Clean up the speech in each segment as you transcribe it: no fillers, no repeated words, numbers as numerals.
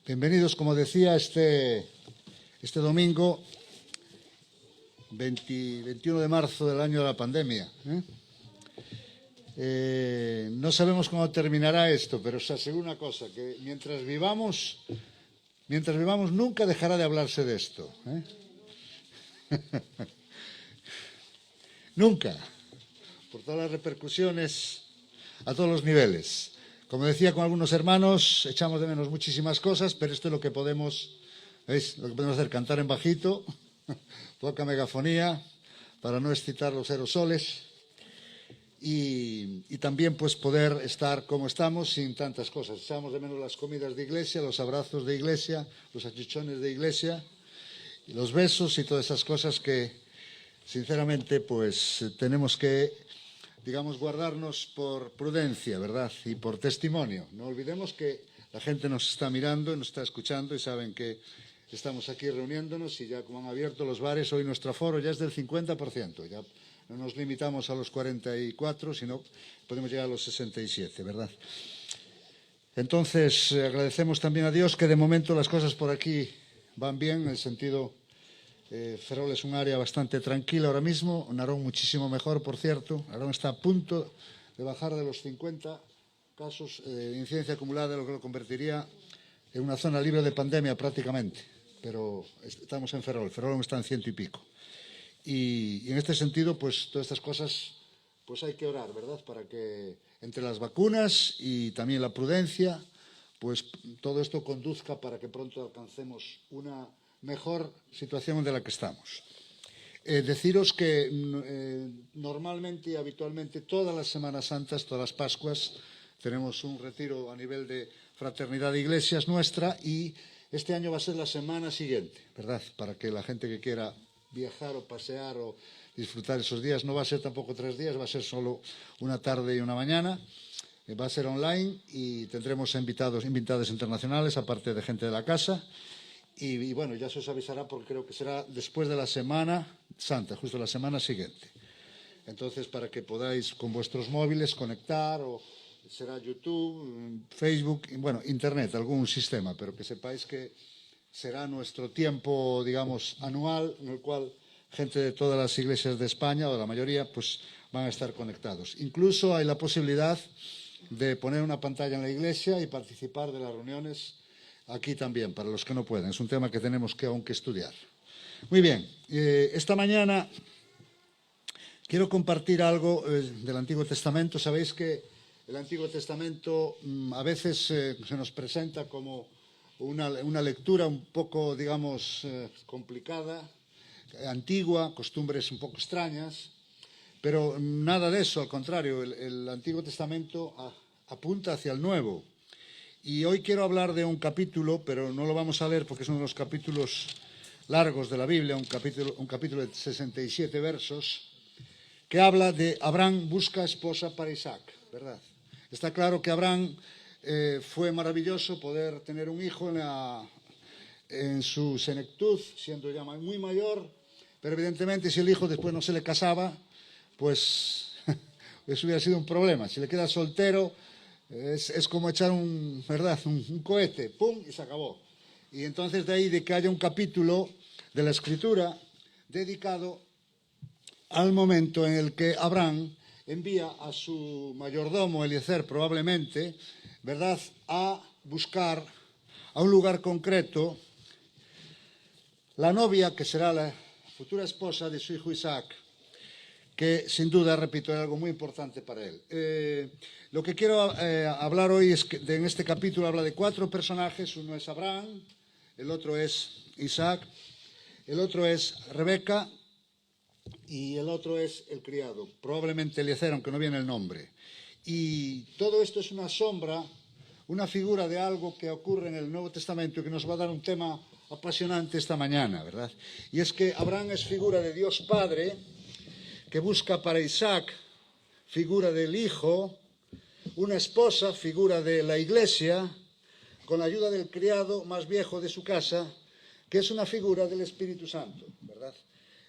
Bienvenidos, como decía, este domingo, 21 de marzo del año de la pandemia. No sabemos cómo terminará esto, pero os aseguro una cosa, que mientras vivamos nunca dejará de hablarse de esto. Nunca, por todas las repercusiones a todos los niveles. Como decía con algunos hermanos, echamos de menos muchísimas cosas, pero esto es lo que podemos, ¿veis? Lo que podemos hacer, cantar en bajito, poca megafonía, para no excitar los aerosoles, y también pues poder estar como estamos sin tantas cosas. Echamos de menos las comidas de iglesia, los abrazos de iglesia, los achichones de iglesia, y los besos y todas esas cosas que, sinceramente, pues tenemos que, digamos, guardarnos por prudencia, ¿verdad? Y por testimonio. No olvidemos que la gente nos está mirando, nos está escuchando y saben que estamos aquí reuniéndonos y ya como han abierto los bares, hoy nuestro aforo ya es del 50%. Ya no nos limitamos a los 44, sino podemos llegar a los 67, ¿verdad? Entonces, agradecemos también a Dios que de momento las cosas por aquí van bien, en el sentido... Ferrol es un área bastante tranquila ahora mismo, Narón muchísimo mejor, por cierto. Narón está a punto de bajar de los 50 casos de incidencia acumulada, lo que lo convertiría en una zona libre de pandemia prácticamente. Pero estamos en Ferrol está en 100 y pico. Y en este sentido, pues todas estas cosas, pues hay que orar, ¿verdad? Para que entre las vacunas y también la prudencia, pues todo esto conduzca para que pronto alcancemos una mejor situación de la que estamos. Deciros que normalmente y habitualmente todas las Semanas Santas, todas las Pascuas, tenemos un retiro a nivel de fraternidad de iglesias nuestra y este año va a ser la semana siguiente, ¿verdad? Para que la gente que quiera viajar o pasear o disfrutar esos días, no va a ser tampoco 3 días, va a ser solo una tarde y una mañana. Va a ser online y tendremos invitados internacionales, aparte de gente de la casa. Y bueno, ya se os avisará porque creo que será después de la Semana Santa, justo la semana siguiente. Entonces, para que podáis con vuestros móviles conectar, o será YouTube, Facebook, bueno, Internet, algún sistema, pero que sepáis que será nuestro tiempo, digamos, anual, en el cual gente de todas las iglesias de España, o la mayoría, pues van a estar conectados. Incluso hay la posibilidad de poner una pantalla en la iglesia y participar de las reuniones aquí también, para los que no pueden. Es un tema que tenemos que aún que estudiar. Muy bien, esta mañana quiero compartir algo del Antiguo Testamento. Sabéis que el Antiguo Testamento a veces se nos presenta como una lectura un poco, digamos, complicada, antigua, costumbres un poco extrañas, pero nada de eso, al contrario, el Antiguo Testamento apunta hacia el Nuevo. Y hoy quiero hablar de un capítulo, pero no lo vamos a leer porque es uno de los capítulos largos de la Biblia, un capítulo de 67 versos, que habla de Abraham busca esposa para Isaac, ¿verdad? Está claro que Abraham fue maravilloso poder tener un hijo en su senectud, siendo ya muy mayor, pero evidentemente si el hijo después no se le casaba, pues eso hubiera sido un problema. Si le queda soltero, es como echar un cohete, ¡pum!, y se acabó. Y entonces de ahí de que haya un capítulo de la Escritura dedicado al momento en el que Abraham envía a su mayordomo Eliezer, probablemente, ¿verdad?, a buscar a un lugar concreto la novia que será la futura esposa de su hijo Isaac, que sin duda, repito, es algo muy importante para él. Lo que quiero hablar hoy es que en este capítulo habla de 4 personajes. Uno es Abraham, el otro es Isaac, el otro es Rebeca y el otro es el criado, probablemente Eliezer, aunque no viene el nombre. Y todo esto es una sombra, una figura de algo que ocurre en el Nuevo Testamento y que nos va a dar un tema apasionante esta mañana, ¿verdad? Y es que Abraham es figura de Dios Padre, que busca para Isaac, figura del hijo, una esposa, figura de la iglesia, con la ayuda del criado más viejo de su casa, que es una figura del Espíritu Santo, ¿verdad?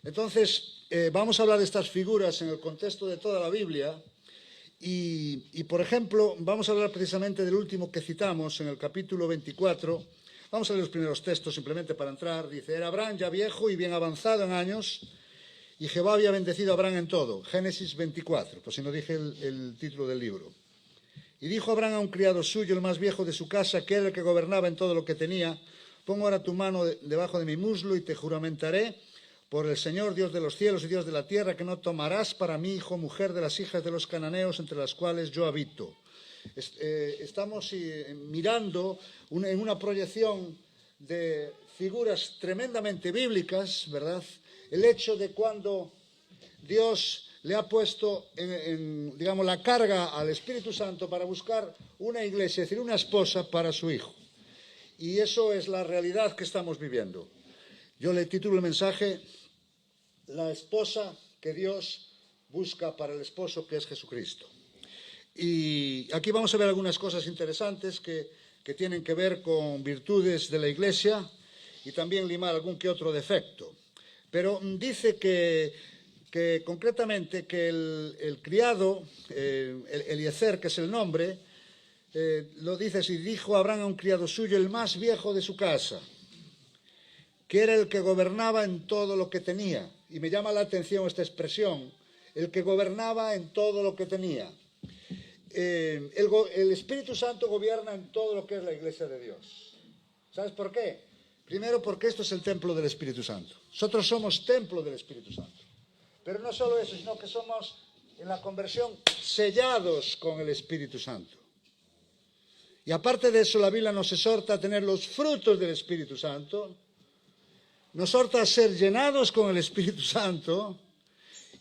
Entonces, vamos a hablar de estas figuras en el contexto de toda la Biblia y, por ejemplo, vamos a hablar precisamente del último que citamos en el capítulo 24, Vamos a leer los primeros textos simplemente para entrar. Dice, era Abraham ya viejo y bien avanzado en años, y Jehová había bendecido a Abraham en todo. Génesis 24, por si no dije el título del libro. Y dijo Abraham a un criado suyo, el más viejo de su casa, que era el que gobernaba en todo lo que tenía, pongo ahora tu mano debajo de mi muslo y te juramentaré por el Señor, Dios de los cielos y Dios de la tierra, que no tomarás para mí hijo mujer de las hijas de los cananeos entre las cuales yo habito. Estamos mirando en una proyección de figuras tremendamente bíblicas, ¿verdad? El hecho de cuando Dios le ha puesto, digamos, la carga al Espíritu Santo para buscar una iglesia, es decir, una esposa para su hijo. Y eso es la realidad que estamos viviendo. Yo le titulo el mensaje, la esposa que Dios busca para el esposo, que es Jesucristo. Y aquí vamos a ver algunas cosas interesantes que tienen que ver con virtudes de la iglesia y también limar algún que otro defecto. Pero dice que concretamente que el criado, Eliezer, que es el nombre, lo dice así, dijo Abraham a un criado suyo, el más viejo de su casa, que era el que gobernaba en todo lo que tenía. Y me llama la atención esta expresión, el que gobernaba en todo lo que tenía. El Espíritu Santo gobierna en todo lo que es la iglesia de Dios. ¿Sabes por qué? Primero porque esto es el templo del Espíritu Santo. Nosotros somos templo del Espíritu Santo. Pero no solo eso, sino que somos en la conversión sellados con el Espíritu Santo. Y aparte de eso, la Biblia nos exhorta a tener los frutos del Espíritu Santo, nos exhorta a ser llenados con el Espíritu Santo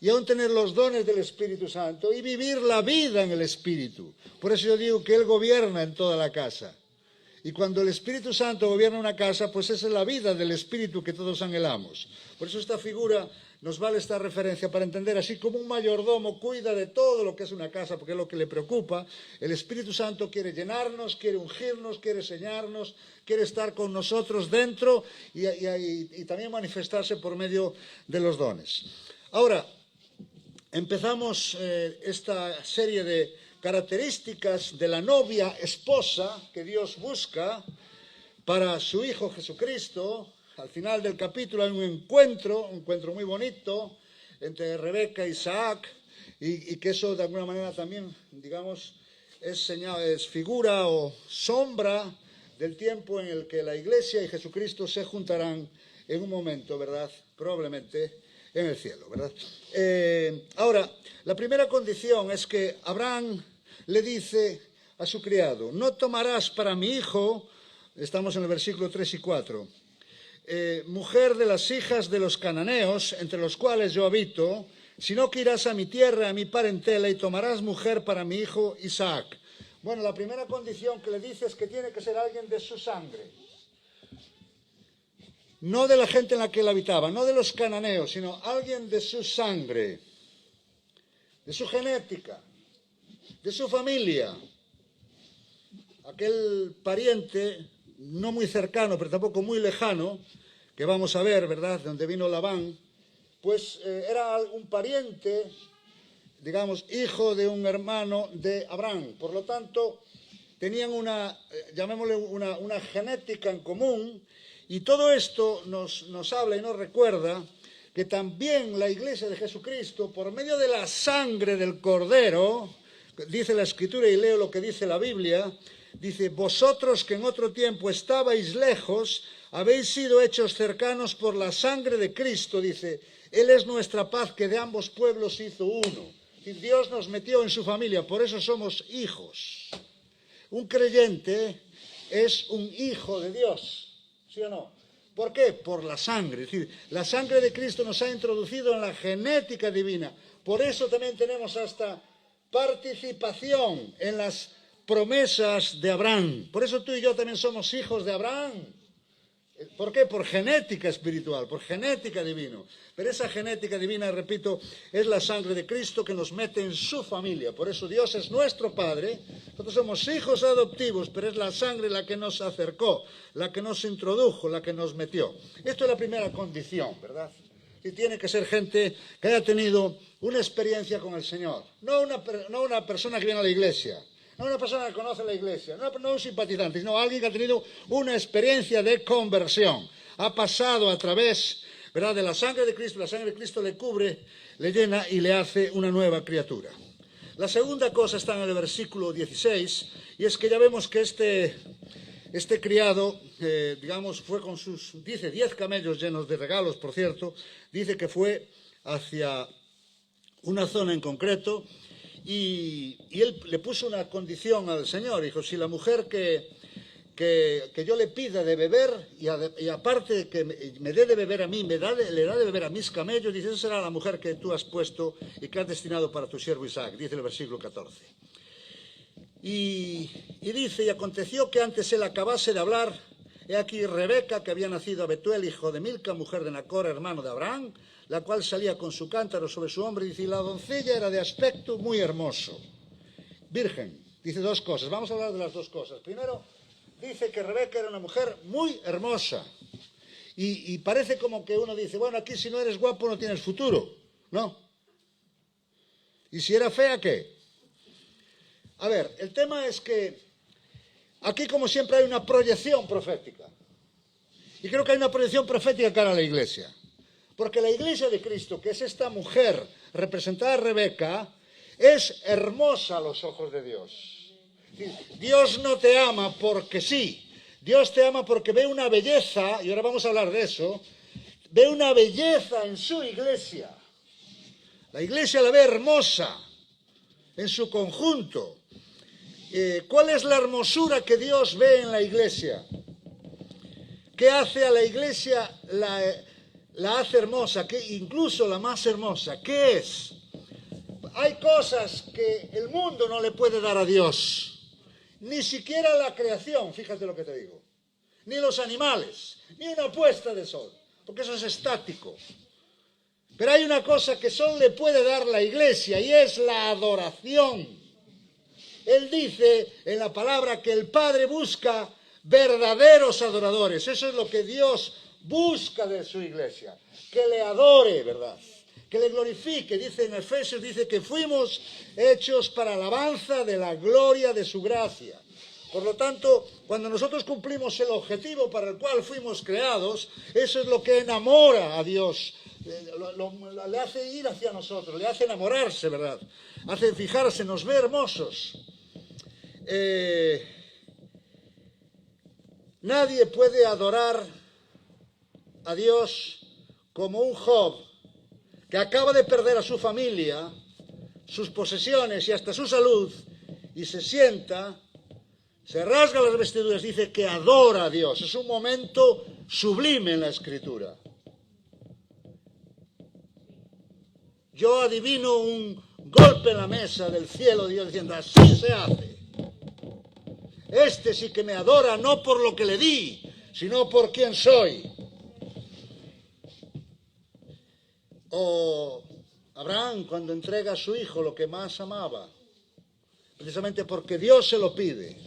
y aún tener los dones del Espíritu Santo y vivir la vida en el Espíritu. Por eso yo digo que Él gobierna en toda la casa. Y cuando el Espíritu Santo gobierna una casa, pues esa es la vida del Espíritu que todos anhelamos. Por eso esta figura nos vale esta referencia para entender, así como un mayordomo cuida de todo lo que es una casa, porque es lo que le preocupa, el Espíritu Santo quiere llenarnos, quiere ungirnos, quiere enseñarnos, quiere estar con nosotros dentro y también manifestarse por medio de los dones. Ahora, empezamos esta serie de características de la novia esposa que Dios busca para su Hijo Jesucristo. Al final del capítulo hay un encuentro muy bonito entre Rebeca e Isaac y que eso de alguna manera también, digamos, es figura o sombra del tiempo en el que la Iglesia y Jesucristo se juntarán en un momento, ¿verdad? Probablemente en el cielo, ¿verdad? Ahora, la primera condición es que Abraham le dice a su criado, no tomarás para mi hijo, estamos en el versículo 3 y 4, mujer de las hijas de los cananeos, entre los cuales yo habito, sino que irás a mi tierra, a mi parentela, y tomarás mujer para mi hijo Isaac. Bueno, la primera condición que le dice es que tiene que ser alguien de su sangre. No de la gente en la que él habitaba, no de los cananeos, sino alguien de su sangre, de su genética, de su familia. Aquel pariente, no muy cercano, pero tampoco muy lejano, que vamos a ver, ¿verdad?, de donde vino Labán, pues era un pariente, digamos, hijo de un hermano de Abraham. Por lo tanto, tenían llamémosle una genética en común. Y todo esto nos habla y nos recuerda que también la Iglesia de Jesucristo, por medio de la sangre del Cordero, dice la Escritura y leo lo que dice la Biblia, dice, vosotros que en otro tiempo estabais lejos, habéis sido hechos cercanos por la sangre de Cristo, dice, Él es nuestra paz que de ambos pueblos hizo uno. Y Dios nos metió en su familia, por eso somos hijos. Un creyente es un hijo de Dios. ¿Sí o no? ¿Por qué? Por la sangre. Es decir, la sangre de Cristo nos ha introducido en la genética divina. Por eso también tenemos hasta participación en las promesas de Abraham. Por eso tú y yo también somos hijos de Abraham. ¿Por qué? Por genética espiritual, por genética divina. Pero esa genética divina, repito, es la sangre de Cristo que nos mete en su familia. Por eso Dios es nuestro Padre. Nosotros somos hijos adoptivos, pero es la sangre la que nos acercó, la que nos introdujo, la que nos metió. Esto es la primera condición, ¿verdad? Y tiene que ser gente que haya tenido una experiencia con el Señor. No una persona que viene a la iglesia. no una persona que conoce la iglesia, no un simpatizante, sino alguien que ha tenido una experiencia de conversión. Ha pasado a través, ¿verdad?, de la sangre de Cristo le cubre, le llena y le hace una nueva criatura. La segunda cosa está en el versículo 16, y es que ya vemos que este criado, digamos, fue con dice 10 camellos llenos de regalos, por cierto, dice que fue hacia una zona en concreto, y él le puso una condición al Señor. Dijo, si la mujer que yo le pida de beber, y aparte que me dé de beber a mí, le da de beber a mis camellos, dice, esa será la mujer que tú has puesto y que has destinado para tu siervo Isaac, dice el versículo 14. Y dice, y aconteció que antes él acabase de hablar, he aquí Rebeca, que había nacido a Betuel, hijo de Milca, mujer de Nacor, hermano de Abraham, la cual salía con su cántaro sobre su hombro, y dice, y la doncella era de aspecto muy hermoso, virgen. Dice dos cosas, vamos a hablar de las dos cosas. Primero, dice que Rebeca era una mujer muy hermosa, y parece como que uno dice, bueno, aquí si no eres guapo no tienes futuro, ¿no? ¿Y si era fea, qué? A ver, el tema es que aquí, como siempre, hay una proyección profética. Y creo que hay una proyección profética cara a la iglesia. Porque la iglesia de Cristo, que es esta mujer representada Rebeca, es hermosa a los ojos de Dios. Dios no te ama porque sí. Dios te ama porque ve una belleza, y ahora vamos a hablar de eso, ve una belleza en su iglesia. La iglesia la ve hermosa en su conjunto. ¿Cuál es la hermosura que Dios ve en la iglesia? ¿Qué hace a la iglesia? La hace hermosa, incluso la más hermosa. ¿Qué es? Hay cosas que el mundo no le puede dar a Dios. Ni siquiera la creación, fíjate lo que te digo. Ni los animales, ni una puesta de sol, porque eso es estático. Pero hay una cosa que solo le puede dar la iglesia, y es la adoración. Él dice en la palabra que el Padre busca verdaderos adoradores. Eso es lo que Dios busca de su iglesia. Que le adore, ¿verdad? Que le glorifique. Dice en Efesios, dice que fuimos hechos para alabanza de la gloria de su gracia. Por lo tanto, cuando nosotros cumplimos el objetivo para el cual fuimos creados, eso es lo que enamora a Dios. Le hace ir hacia nosotros, le hace enamorarse, ¿verdad? Hace fijarse, nos ve hermosos. Nadie puede adorar a Dios como un Job que acaba de perder a su familia, sus posesiones y hasta su salud, y se sienta, se rasga las vestiduras, dice que adora a Dios. Es un momento sublime en la Escritura. Yo adivino un golpe en la mesa del cielo de Dios diciendo, así se hace. Este sí que me adora no por lo que le di, sino por quién soy. O Abraham cuando entrega a su hijo lo que más amaba, precisamente porque Dios se lo pide.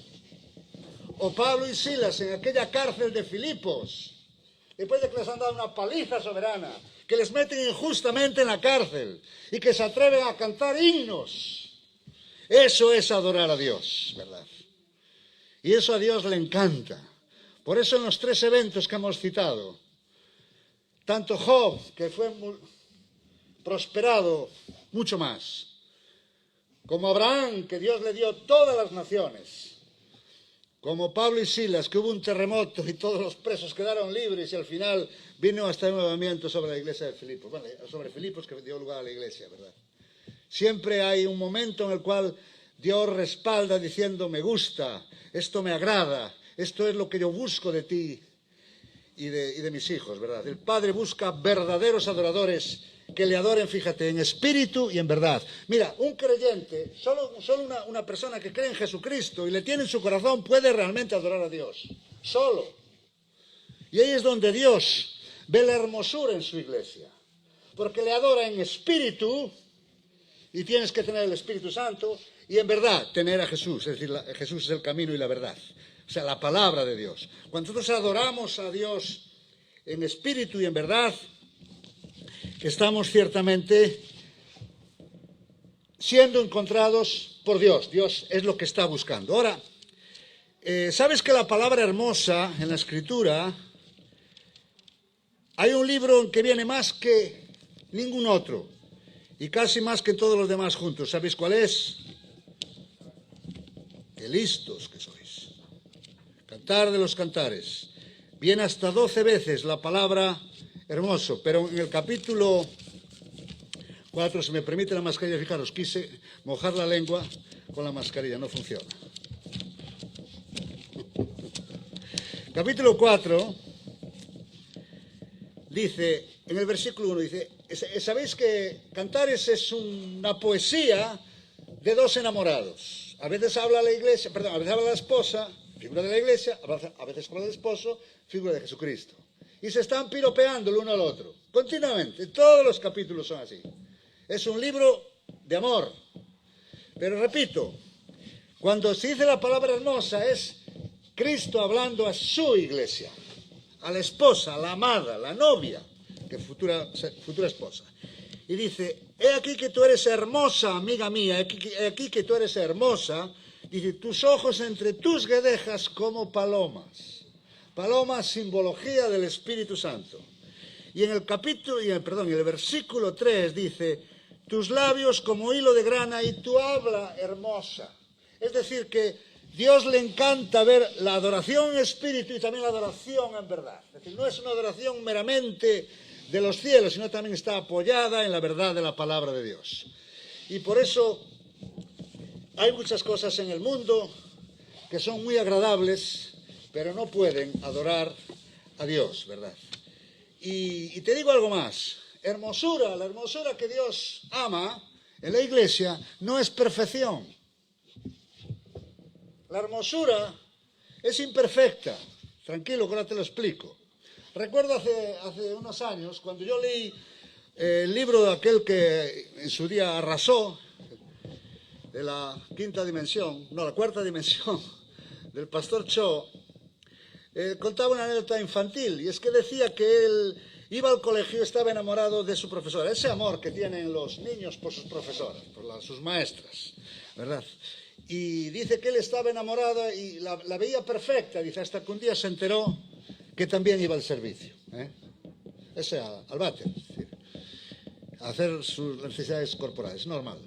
O Pablo y Silas en aquella cárcel de Filipos, después de que les han dado una paliza soberana, que les meten injustamente en la cárcel y que se atreven a cantar himnos. Eso es adorar a Dios, ¿verdad? Y eso a Dios le encanta. Por eso en los tres eventos que hemos citado, tanto Job, que fue prosperado mucho más, como Abraham, que Dios le dio todas las naciones, como Pablo y Silas, que hubo un terremoto y todos los presos quedaron libres y al final vino hasta el movimiento sobre la iglesia de Filipos, bueno, sobre Filipos que dio lugar a la iglesia, ¿verdad? Siempre hay un momento en el cual Dios respalda diciendo, me gusta, esto me agrada, esto es lo que yo busco de ti y de mis hijos, ¿verdad? El Padre busca verdaderos adoradores que le adoren, fíjate, en espíritu y en verdad. Mira, un creyente, solo una persona que cree en Jesucristo y le tiene en su corazón puede realmente adorar a Dios. Solo. Y ahí es donde Dios ve la hermosura en su iglesia. Porque le adora en espíritu, y tienes que tener el Espíritu Santo, y en verdad tener a Jesús. Es decir, Jesús es el camino y la verdad. O sea, la palabra de Dios. Cuando nosotros adoramos a Dios en espíritu y en verdad, estamos ciertamente siendo encontrados por Dios. Dios es lo que está buscando. Ahora, ¿sabes que la palabra hermosa en la Escritura, hay un libro en que viene más que ningún otro y casi más que todos los demás juntos? ¿Sabéis cuál es? ¡Qué listos que sois! Cantar de los Cantares. Viene hasta 12 veces la palabra hermoso, pero en el capítulo 4, si me permite la mascarilla, fijaros, quise mojar la lengua con la mascarilla, no funciona. Capítulo 4 dice, en el versículo 1 dice, ¿sabéis que Cantares es una poesía de dos enamorados? A veces habla la iglesia, perdón, a veces habla la esposa, figura de la iglesia, a veces habla el esposo, figura de Jesucristo. Y se están piropeando el uno al otro, continuamente. Todos los capítulos son así. Es un libro de amor. Pero repito, cuando se dice la palabra hermosa es Cristo hablando a su iglesia, a la esposa, a la amada, la novia, que futura esposa. Y dice, he aquí que tú eres hermosa, amiga mía, he aquí que tú eres hermosa. Dice, tus ojos entre tus guedejas como palomas. Palomas, simbología del Espíritu Santo. Y en el versículo 3 dice, tus labios como hilo de grana y tu habla hermosa. Es decir, que Dios le encanta ver la adoración en espíritu y también la adoración en verdad. Es decir, no es una adoración meramente de los cielos, sino también está apoyada en la verdad de la palabra de Dios. Y por eso hay muchas cosas en el mundo que son muy agradables, pero no pueden adorar a Dios, ¿verdad? Y te digo algo más. La hermosura que Dios ama en la iglesia no es perfección. La hermosura es imperfecta. Tranquilo, que ahora te lo explico. Recuerdo hace unos años, cuando yo leí el libro de aquel que en su día arrasó, de la cuarta dimensión, del pastor Cho, contaba una anécdota infantil, y es que decía que él iba al colegio y estaba enamorado de su profesora, ese amor que tienen los niños por sus profesoras, por sus maestras, ¿verdad? Y dice que él estaba enamorado y la veía perfecta, dice, hasta que un día se enteró que también iba al servicio, al váter, es decir, a hacer sus necesidades corporales, normal.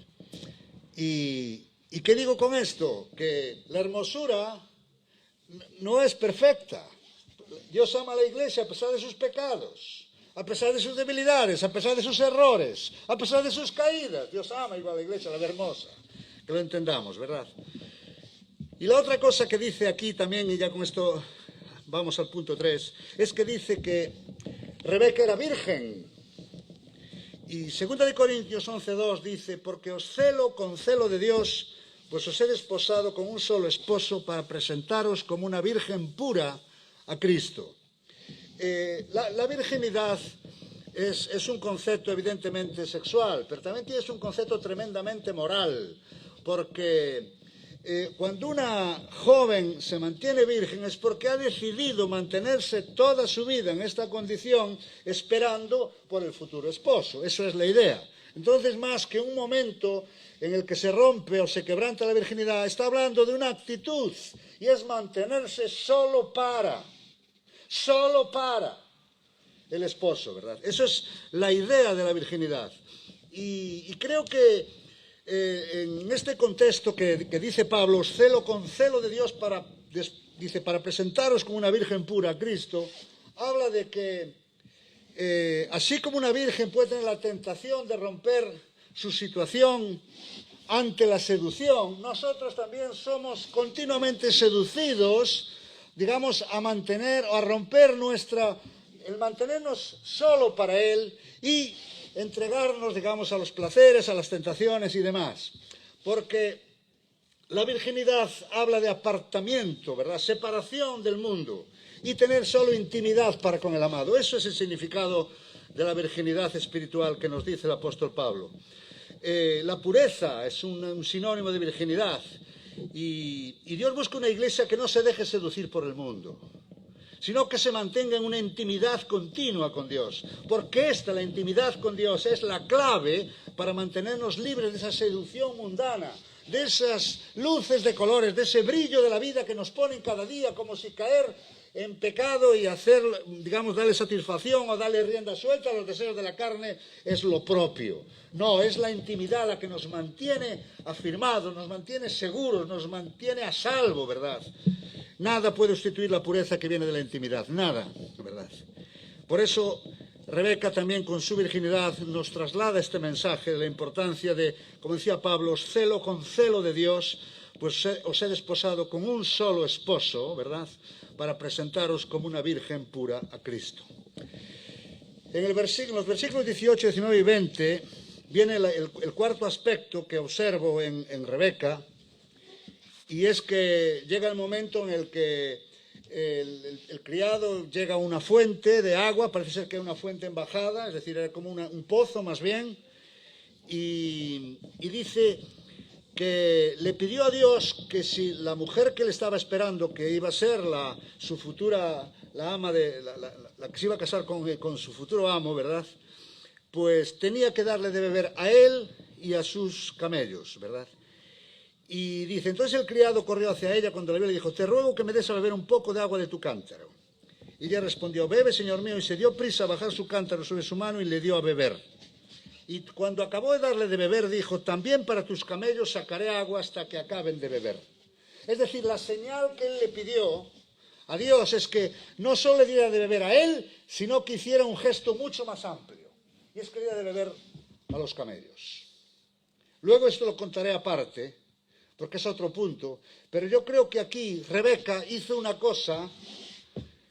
¿Y qué digo con esto? Que la hermosura no es perfecta. Dios ama a la iglesia a pesar de sus pecados, a pesar de sus debilidades, a pesar de sus errores, a pesar de sus caídas. Dios ama igual a la iglesia, la ve hermosa. Que lo entendamos, ¿verdad? Y la otra cosa que dice aquí también, y ya con esto vamos al punto 3, es que dice que Rebeca era virgen. Y 2 Corintios 11:2 dice, porque os celo con celo de Dios, pues os he desposado con un solo esposo para presentaros como una virgen pura a Cristo. La virginidad es un concepto evidentemente sexual, pero también es un concepto tremendamente moral, porque cuando una joven se mantiene virgen es porque ha decidido mantenerse toda su vida en esta condición esperando por el futuro esposo. Eso es la idea. Entonces, más que un momento en el que se rompe o se quebranta la virginidad, está hablando de una actitud, y es mantenerse solo para el esposo, ¿verdad? Eso es la idea de la virginidad. Y creo que en este contexto que dice Pablo, os celo con celo de Dios para presentaros como una virgen pura a Cristo, habla de que así como una virgen puede tener la tentación de romper su situación ante la seducción, nosotros también somos continuamente seducidos, digamos, a mantener o a romper el mantenernos solo para Él y entregarnos, digamos, a los placeres, a las tentaciones y demás. Porque la virginidad habla de apartamiento, ¿verdad? Separación del mundo y tener solo intimidad para con el amado. Eso es el significado de la virginidad espiritual que nos dice el apóstol Pablo. La pureza es un sinónimo de virginidad y Dios busca una iglesia que no se deje seducir por el mundo, sino que se mantenga en una intimidad continua con Dios, porque la intimidad con Dios, es la clave para mantenernos libres de esa seducción mundana, de esas luces de colores, de ese brillo de la vida que nos ponen cada día, como si caer en pecado y hacer, digamos, darle satisfacción o darle rienda suelta a los deseos de la carne es lo propio. No, es la intimidad la que nos mantiene afirmados, nos mantiene seguros, nos mantiene a salvo, ¿verdad? Nada puede sustituir la pureza que viene de la intimidad, nada, ¿verdad? Por eso Rebeca también con su virginidad nos traslada este mensaje de la importancia de, como decía Pablo, os celo con celo de Dios, pues os he desposado con un solo esposo, ¿verdad?, para presentaros como una virgen pura a Cristo. En los versículos 18, 19 y 20 viene el cuarto aspecto que observo en Rebeca, y es que llega el momento en el que el criado llega a una fuente de agua, parece ser que era una fuente en bajada, es decir, era como un pozo más bien, y dice que le pidió a Dios que si la mujer que le estaba esperando, que iba a ser su futura, la ama la que se iba a casar con su futuro amo, ¿verdad?, pues tenía que darle de beber a él y a sus camellos, ¿verdad? Y dice, entonces el criado corrió hacia ella cuando la vio y le dijo, te ruego que me des a beber un poco de agua de tu cántaro. Y ella respondió, bebe, señor mío, y se dio prisa a bajar su cántaro sobre su mano y le dio a beber. Y cuando acabó de darle de beber, dijo, también para tus camellos sacaré agua hasta que acaben de beber. Es decir, la señal que él le pidió a Dios es que no solo le diera de beber a él, sino que hiciera un gesto mucho más amplio. Y es que le diera de beber a los camellos. Luego esto lo contaré aparte, porque es otro punto, pero yo creo que aquí Rebeca hizo una cosa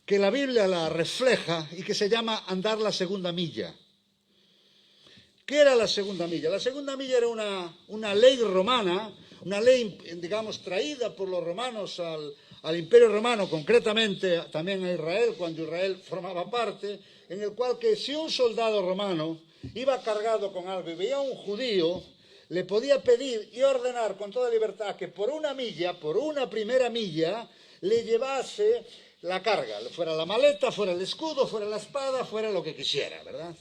que la Biblia la refleja y que se llama andar la segunda milla. ¿Qué era la segunda milla? La segunda milla era una ley romana, una ley, digamos, traída por los romanos al Imperio Romano, concretamente también a Israel, cuando Israel formaba parte, en el cual que si un soldado romano iba cargado con algo y veía a un judío, le podía pedir y ordenar con toda libertad que por una primera milla, le llevase la carga, fuera la maleta, fuera el escudo, fuera la espada, fuera lo que quisiera, ¿verdad?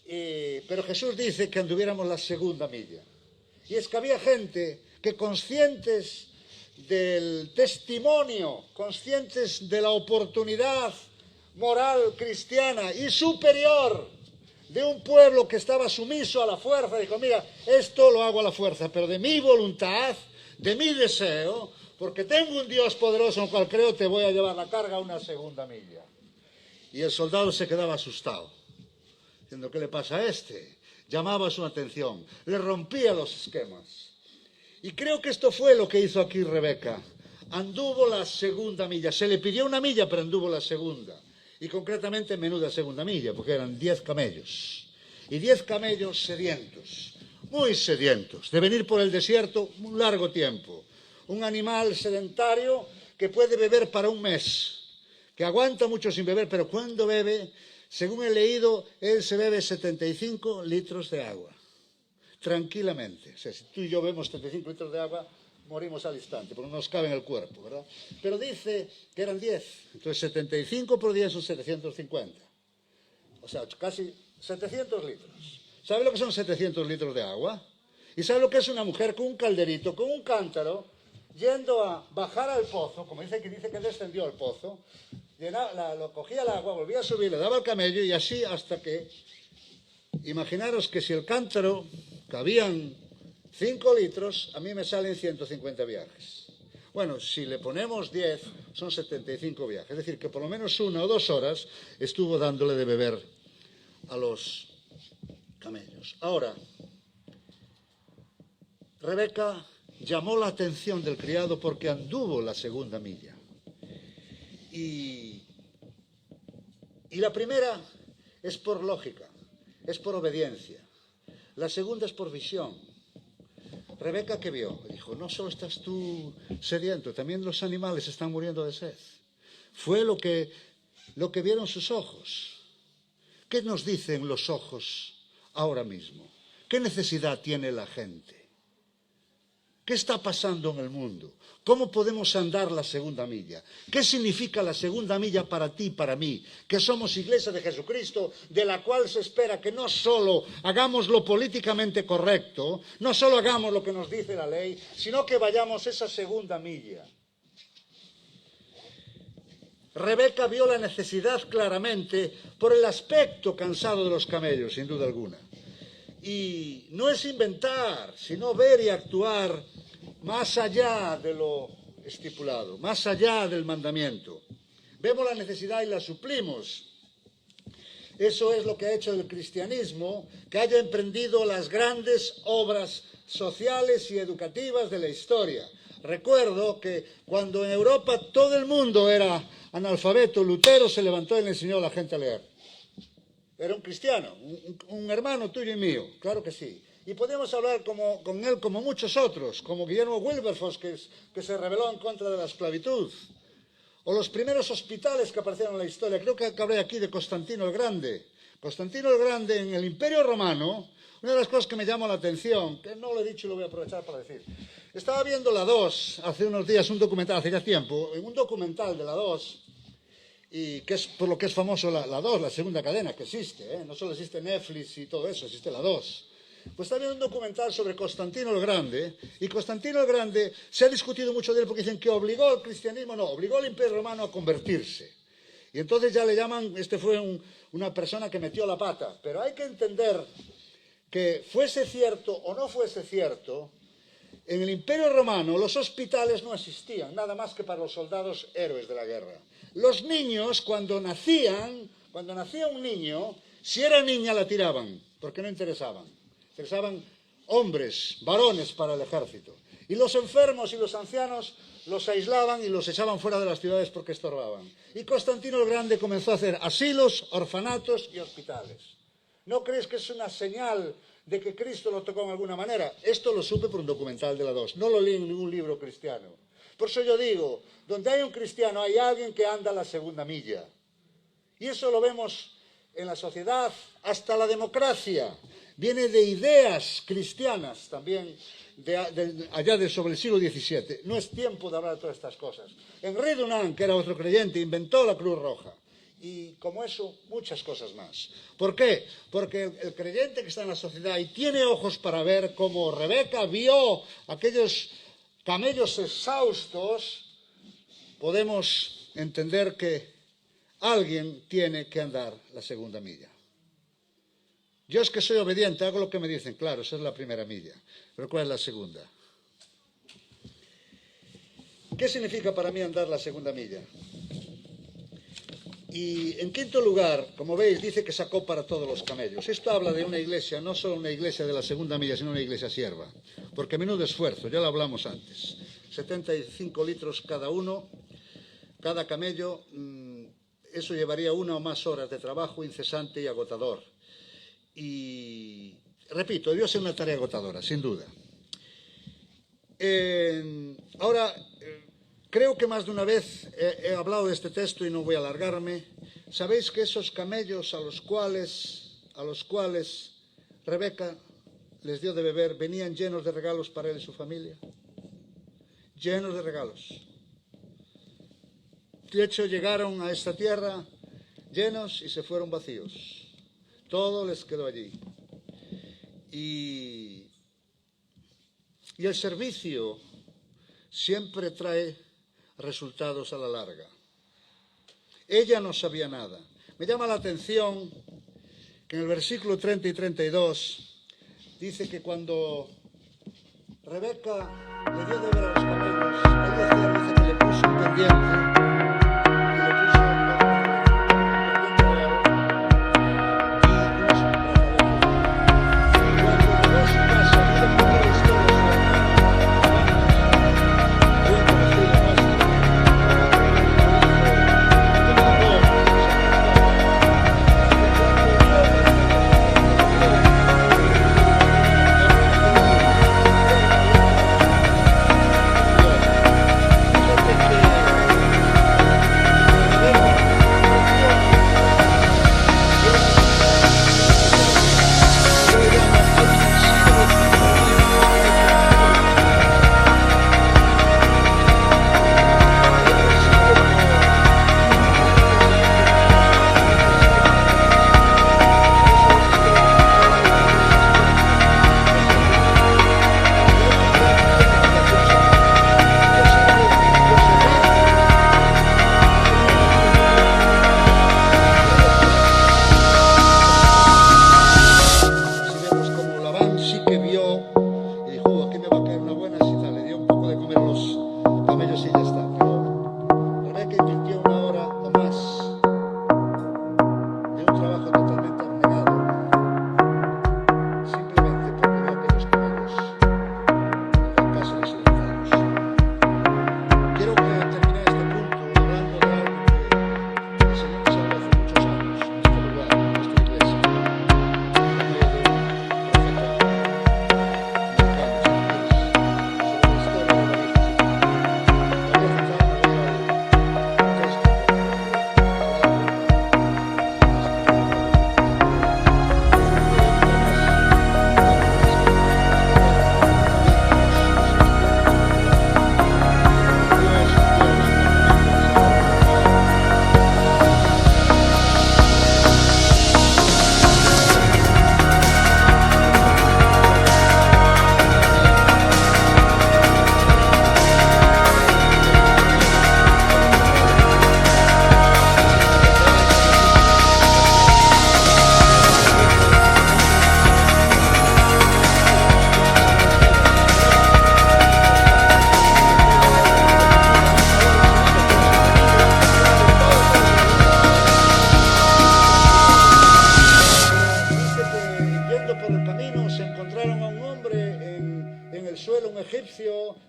Pero Jesús dice que anduviéramos la segunda milla. Y es que había gente que conscientes del testimonio, conscientes de la oportunidad moral cristiana y superior de un pueblo que estaba sumiso a la fuerza, dijo, mira, esto lo hago a la fuerza, pero de mi voluntad, de mi deseo, porque tengo un Dios poderoso en el cual creo, te voy a llevar la carga a una segunda milla. Y el soldado se quedaba asustado, diciendo, ¿qué le pasa a este? Llamaba su atención, le rompía los esquemas. Y creo que esto fue lo que hizo aquí Rebeca. Anduvo la segunda milla. Se le pidió una milla, pero anduvo la segunda. Y concretamente menuda segunda milla, porque eran 10 camellos. Y 10 camellos sedientos, muy sedientos, de venir por el desierto un largo tiempo. Un animal sedentario que puede beber para un mes, que aguanta mucho sin beber, pero cuando bebe, según he leído, él se bebe 75 litros de agua, tranquilamente. O sea, si tú y yo bebemos 75 litros de agua, morimos al instante, porque no nos cabe en el cuerpo, ¿verdad? Pero dice que eran 10, entonces 75 por 10 son 750. O sea, casi 700 litros. ¿Sabe lo que son 700 litros de agua? ¿Y sabe lo que es una mujer con un calderito, con un cántaro, yendo a bajar al pozo, como dice que descendió al pozo, lo cogía el agua, volvía a subir, le daba al camello y así hasta que, imaginaros que si el cántaro cabían 5 litros, a mí me salen 150 viajes. Bueno, si le ponemos 10, son 75 viajes. Es decir, que por lo menos 1 o 2 horas estuvo dándole de beber a los camellos. Ahora, Rebeca llamó la atención del criado porque anduvo la segunda milla. Y la primera es por lógica, es por obediencia. La segunda es por visión. Rebeca, ¿qué vio? Dijo, no solo estás tú sediento, también los animales están muriendo de sed. Fue lo que vieron sus ojos. ¿Qué nos dicen los ojos ahora mismo? ¿Qué necesidad tiene la gente? ¿Qué está pasando en el mundo? ¿Cómo podemos andar la segunda milla? ¿Qué significa la segunda milla para ti y para mí? Que somos Iglesia de Jesucristo, de la cual se espera que no solo hagamos lo políticamente correcto, no solo hagamos lo que nos dice la ley, sino que vayamos esa segunda milla. Rebeca vio la necesidad claramente por el aspecto cansado de los camellos, sin duda alguna. Y no es inventar, sino ver y actuar más allá de lo estipulado, más allá del mandamiento. Vemos la necesidad y la suplimos. Eso es lo que ha hecho el cristianismo, que haya emprendido las grandes obras sociales y educativas de la historia. Recuerdo que cuando en Europa todo el mundo era analfabeto, Lutero se levantó y le enseñó a la gente a leer. Era un cristiano, un hermano tuyo y mío, claro que sí. Y podemos hablar con él como muchos otros, como Guillermo Wilberforce, que se rebeló en contra de la esclavitud. O los primeros hospitales que aparecieron en la historia. Creo que hablé aquí de Constantino el Grande. Constantino el Grande en el Imperio Romano, una de las cosas que me llamó la atención, que no lo he dicho y lo voy a aprovechar para decir. Estaba viendo la 2 hace unos días, un documental, hace ya tiempo, un documental de la 2, y que es por lo que es famoso la 2, la segunda cadena que existe, ¿eh? No solo existe Netflix y todo eso, existe la 2. Pues está viendo un documental sobre Constantino el Grande, y Constantino el Grande se ha discutido mucho de él porque dicen que obligó al cristianismo, no, obligó al Imperio Romano a convertirse. Y entonces ya le llaman, fue una persona que metió la pata. Pero hay que entender que fuese cierto o no fuese cierto, en el Imperio Romano los hospitales no existían, nada más que para los soldados héroes de la guerra. Los niños, cuando nacía un niño, si era niña la tiraban, porque no interesaban. Interesaban hombres, varones para el ejército. Y los enfermos y los ancianos los aislaban y los echaban fuera de las ciudades porque estorbaban. Y Constantino el Grande comenzó a hacer asilos, orfanatos y hospitales. ¿No crees que es una señal de que Cristo lo tocó en alguna manera? Esto lo supe por un documental de la 2. No lo leí en ningún libro cristiano. Por eso yo digo, donde hay un cristiano hay alguien que anda la segunda milla. Y eso lo vemos en la sociedad, hasta la democracia. Viene de ideas cristianas también, sobre el siglo XVII. No es tiempo de hablar de todas estas cosas. Henri Dunant, que era otro creyente, inventó la Cruz Roja. Y como eso, muchas cosas más. ¿Por qué? Porque el creyente que está en la sociedad y tiene ojos para ver, como Rebeca vio aquellos camellos exhaustos, podemos entender que alguien tiene que andar la segunda milla. Yo es que soy obediente, hago lo que me dicen, claro, esa es la primera milla. Pero ¿cuál es la segunda? ¿Qué significa para mí andar la segunda milla? Y en quinto lugar, como veis, dice que sacó para todos los camellos. Esto habla de una iglesia, no solo una iglesia de la segunda milla, sino una iglesia sierva. Porque menudo esfuerzo, ya lo hablamos antes. 75 litros cada uno, cada camello, eso llevaría 1 o más horas de trabajo incesante y agotador. Y, repito, debió ser una tarea agotadora, sin duda. Ahora, creo que más de una vez he hablado de este texto y no voy a alargarme. ¿Sabéis que esos camellos a los cuales Rebeca les dio de beber venían llenos de regalos para él y su familia? Llenos de regalos. De hecho, llegaron a esta tierra llenos y se fueron vacíos. Todo les quedó allí. Y el servicio siempre trae resultados a la larga. Ella no sabía nada. Me llama la atención que en el versículo 30 y 32 dice que cuando Rebeca le dio de beber a los camellos, ella dice que le puso un pendiente.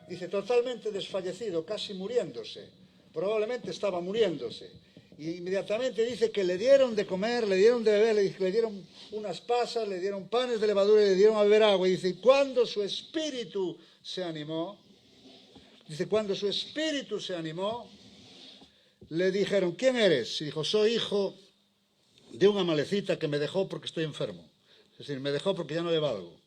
dice, totalmente desfallecido, casi muriéndose. Probablemente estaba muriéndose. Y inmediatamente dice que le dieron de comer, le dieron de beber, le dieron unas pasas, le dieron panes de levadura y le dieron a beber agua. Y dice, cuando su espíritu se animó, le dijeron, ¿quién eres? Y dijo, soy hijo de un amalecita que me dejó porque estoy enfermo. Es decir, me dejó porque ya no le valgo.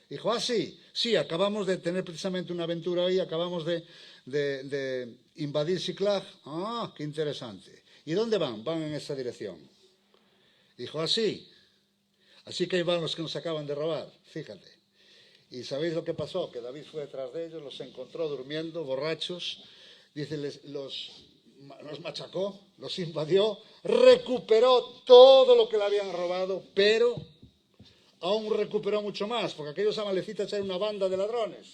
Dijo, ah, sí, acabamos de tener precisamente una aventura hoy, acabamos de invadir Siklag. Ah, qué interesante. ¿Y dónde van? Van en esa dirección. Dijo, ah, sí. Así que ahí van los que nos acaban de robar, fíjate. ¿Y sabéis lo que pasó? Que David fue detrás de ellos, los encontró durmiendo, borrachos. Dice, los machacó, los invadió, recuperó todo lo que le habían robado, pero aún recuperó mucho más, porque aquellos amalecitas eran una banda de ladrones.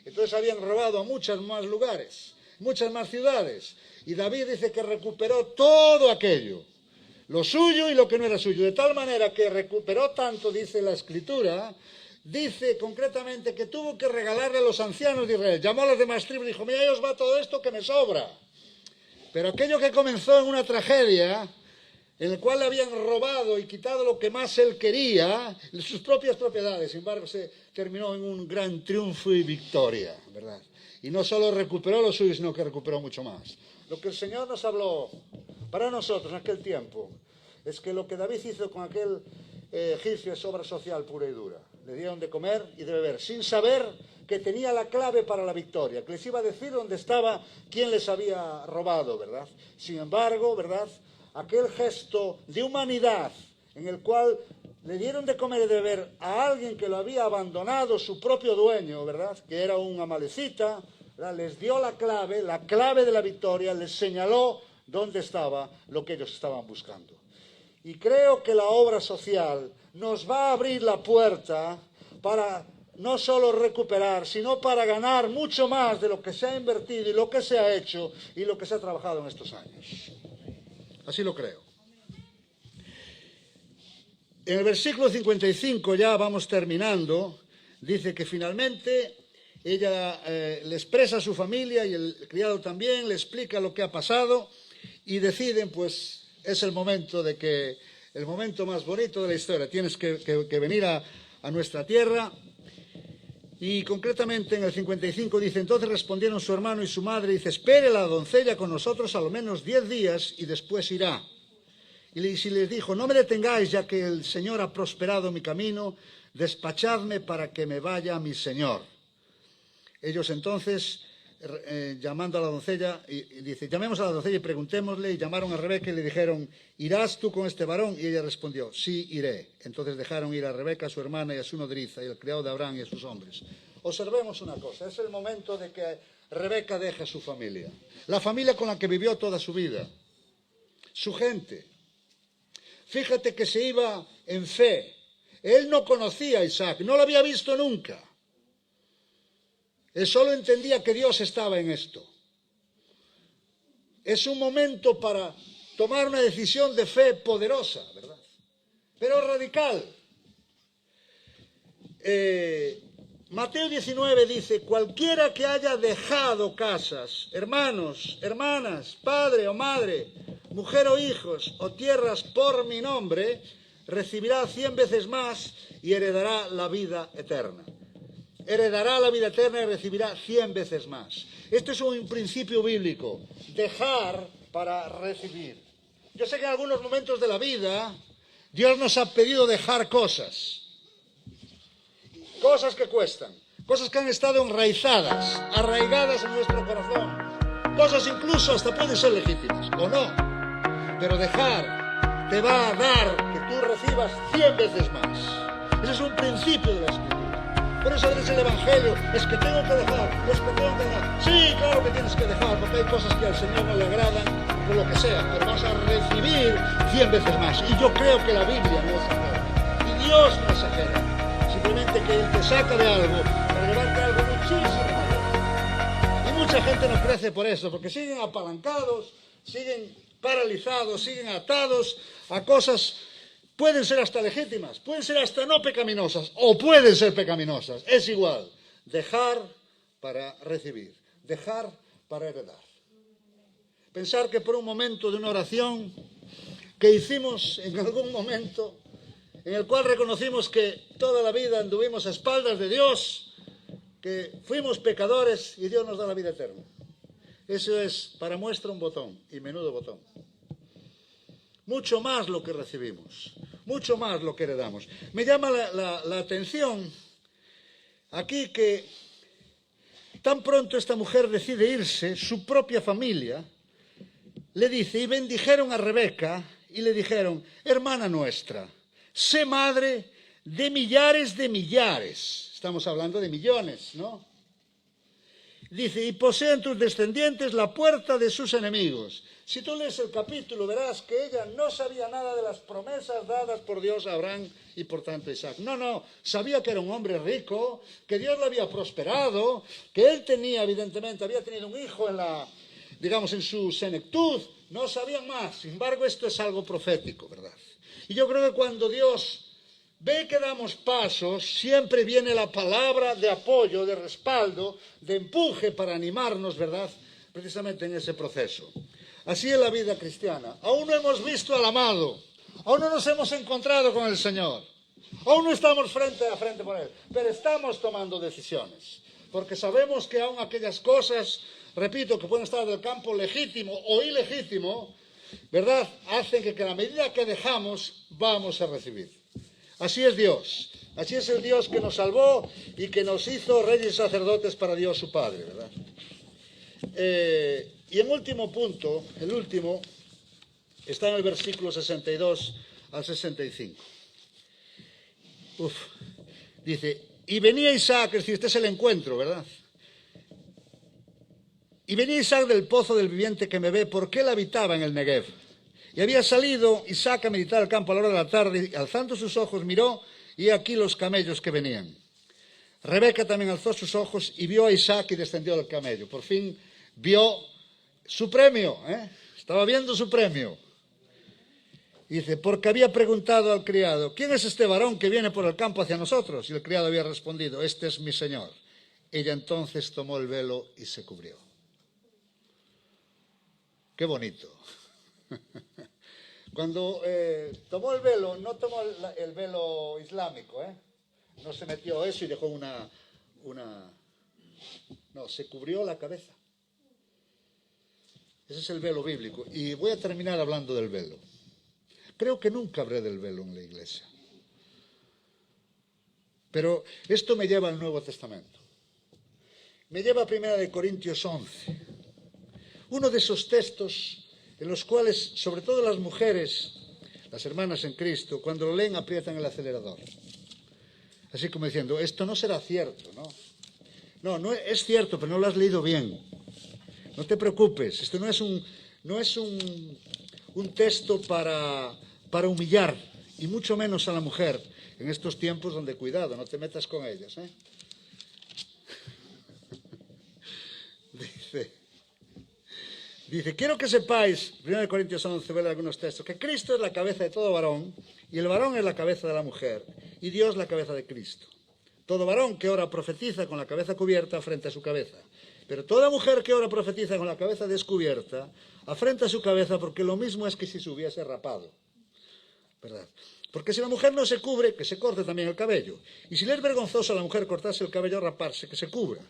Entonces habían robado a muchos más lugares, muchas más ciudades. Y David dice que recuperó todo aquello, lo suyo y lo que no era suyo. De tal manera que recuperó tanto, dice la Escritura, dice concretamente que tuvo que regalarle a los ancianos de Israel. Llamó a las demás tribus y dijo, mira, ahí os va todo esto que me sobra. Pero aquello que comenzó en una tragedia, en el cual le habían robado y quitado lo que más él quería, sus propias propiedades, sin embargo, se terminó en un gran triunfo y victoria, ¿verdad? Y no solo recuperó lo suyo, sino que recuperó mucho más. Lo que el Señor nos habló para nosotros en aquel tiempo es que lo que David hizo con aquel egipcio es obra social pura y dura. Le dieron de comer y de beber, sin saber que tenía la clave para la victoria, que les iba a decir dónde estaba, quién les había robado, ¿verdad? Sin embargo, ¿verdad?, aquel gesto de humanidad en el cual le dieron de comer y de beber a alguien que lo había abandonado su propio dueño, ¿verdad?, que era un amalecita, ¿verdad?, les dio la clave de la victoria, les señaló dónde estaba lo que ellos estaban buscando. Y creo que la obra social nos va a abrir la puerta para no solo recuperar, sino para ganar mucho más de lo que se ha invertido y lo que se ha hecho y lo que se ha trabajado en estos años. Así lo creo. En el versículo 55, ya vamos terminando, dice que finalmente ella le expresa a su familia y el criado también, le explica lo que ha pasado y deciden, pues, es el momento más bonito de la historia. Tienes que venir a nuestra tierra. Y concretamente en el 55 dice, entonces respondieron su hermano y su madre, dice, espere la doncella con nosotros a lo menos 10 días y después irá. Y si les dijo, no me detengáis ya que el Señor ha prosperado mi camino, despachadme para que me vaya mi Señor. Ellos entonces, llamando a la doncella, dice, llamemos a la doncella y preguntémosle, y llamaron a Rebeca y le dijeron, ¿irás tú con este varón? Y ella respondió, sí, iré. Entonces dejaron ir a Rebeca, a su hermana y a su nodriza, y al criado de Abraham y a sus hombres. Observemos una cosa, es el momento de que Rebeca deje su familia, la familia con la que vivió toda su vida, su gente. Fíjate que se iba en fe. Él no conocía a Isaac, no lo había visto nunca. Él solo entendía que Dios estaba en esto. Es un momento para tomar una decisión de fe poderosa, ¿verdad? Pero radical. Mateo 19 dice, cualquiera que haya dejado casas, hermanos, hermanas, padre o madre, mujer o hijos o tierras por mi nombre, recibirá 100 veces más y heredará la vida eterna. Heredará la vida eterna y recibirá 100 veces más. Esto es un principio bíblico, dejar para recibir. Yo sé que en algunos momentos de la vida Dios nos ha pedido dejar cosas que cuestan, cosas que han estado enraizadas, arraigadas en nuestro corazón, cosas incluso hasta pueden ser legítimas, o no, pero dejar te va a dar que tú recibas 100 veces más. Ese es un principio de la Escritura. Por eso eres el Evangelio, es que tengo que dejar, es que tengo que dejar. Sí, claro que tienes que dejar, porque hay cosas que al Señor no le agradan, por lo que sea, pero vas a recibir 100 veces más. Y yo creo que la Biblia no exagera, y Dios no exagera. Simplemente que Él te saca de algo, para llevarte algo muchísimo mayor. Y mucha gente no crece por eso, porque siguen apalancados, siguen paralizados, siguen atados a cosas. Pueden ser hasta legítimas, pueden ser hasta no pecaminosas, o pueden ser pecaminosas, es igual. Dejar para recibir, dejar para heredar. Pensar que por un momento de una oración que hicimos en algún momento, en el cual reconocimos que toda la vida anduvimos a espaldas de Dios, que fuimos pecadores y Dios nos da la vida eterna. Eso es para muestra un botón, y menudo botón. Mucho más lo que recibimos, mucho más lo que heredamos. Me llama la atención aquí que tan pronto esta mujer decide irse, su propia familia le dice, y bendijeron a Rebeca y le dijeron, hermana nuestra, sé madre de millares de millares. Estamos hablando de millones, ¿no? Dice, y poseen tus descendientes la puerta de sus enemigos. Si tú lees el capítulo, verás que ella no sabía nada de las promesas dadas por Dios a Abraham y por tanto a Isaac. No, sabía que era un hombre rico, que Dios lo había prosperado, que él tenía, evidentemente, había tenido un hijo en su senectud. No sabían más. Sin embargo, esto es algo profético, ¿verdad? Y yo creo que cuando Dios ve que damos pasos, siempre viene la palabra de apoyo, de respaldo, de empuje para animarnos, ¿verdad? Precisamente en ese proceso. Así es la vida cristiana. Aún no hemos visto al amado, aún no nos hemos encontrado con el Señor, aún no estamos frente a frente con Él, pero estamos tomando decisiones, porque sabemos que aún aquellas cosas, repito, que pueden estar del campo legítimo o ilegítimo, ¿verdad? Hacen que a la medida que dejamos, vamos a recibir. Así es Dios, así es el Dios que nos salvó y que nos hizo reyes y sacerdotes para Dios su Padre, ¿verdad? Y en último punto, el último, está en el versículo 62 al 65. Dice, y venía Isaac, es decir, este es el encuentro, ¿verdad? Y venía Isaac del pozo del viviente que me ve, porque él habitaba en el Negev. Y había salido Isaac a meditar al campo a la hora de la tarde, y alzando sus ojos miró, y aquí los camellos que venían. Rebeca también alzó sus ojos y vio a Isaac y descendió del camello. Por fin vio su premio, estaba viendo su premio. Y dice, porque había preguntado al criado, ¿quién es este varón que viene por el campo hacia nosotros? Y el criado había respondido, este es mi señor. Ella entonces tomó el velo y se cubrió. Qué bonito. Cuando tomó el velo, no tomó el velo islámico, no se metió eso y dejó no, se cubrió la cabeza. Ese es el velo bíblico. Y voy a terminar hablando del velo. Creo que nunca hablé del velo en la iglesia. Pero esto me lleva al Nuevo Testamento. Me lleva a 1 Corintios 11. Uno de esos textos en los cuales, sobre todo las mujeres, las hermanas en Cristo, cuando lo leen aprietan el acelerador. Así como diciendo, esto no será cierto, ¿no? No es cierto, pero no lo has leído bien. No te preocupes, esto no es un texto para humillar, y mucho menos a la mujer, en estos tiempos donde, cuidado, no te metas con ellas, Dice, quiero que sepáis, 1 Corintios 11, ver algunos textos, que Cristo es la cabeza de todo varón, y el varón es la cabeza de la mujer, y Dios la cabeza de Cristo. Todo varón que ora profetiza con la cabeza cubierta frente a su cabeza, pero toda mujer que ora profetiza con la cabeza descubierta afrenta su cabeza, porque lo mismo es que si se hubiese rapado, ¿verdad? Porque si la mujer no se cubre, que se corte también el cabello. Y si le es vergonzoso a la mujer cortarse el cabello o raparse, que se cubra.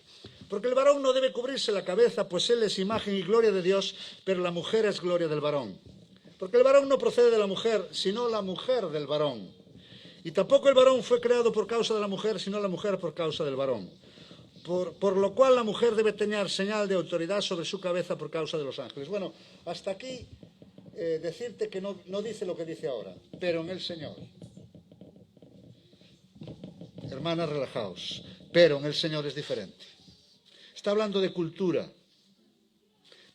Porque el varón no debe cubrirse la cabeza, pues él es imagen y gloria de Dios, pero la mujer es gloria del varón. Porque el varón no procede de la mujer, sino la mujer del varón. Y tampoco el varón fue creado por causa de la mujer, sino la mujer por causa del varón. Por lo cual la mujer debe tener señal de autoridad sobre su cabeza por causa de los ángeles. Bueno, hasta aquí decirte que no dice lo que dice ahora, pero en el Señor. Hermanas, relajaos, pero en el Señor es diferente. Está hablando de cultura,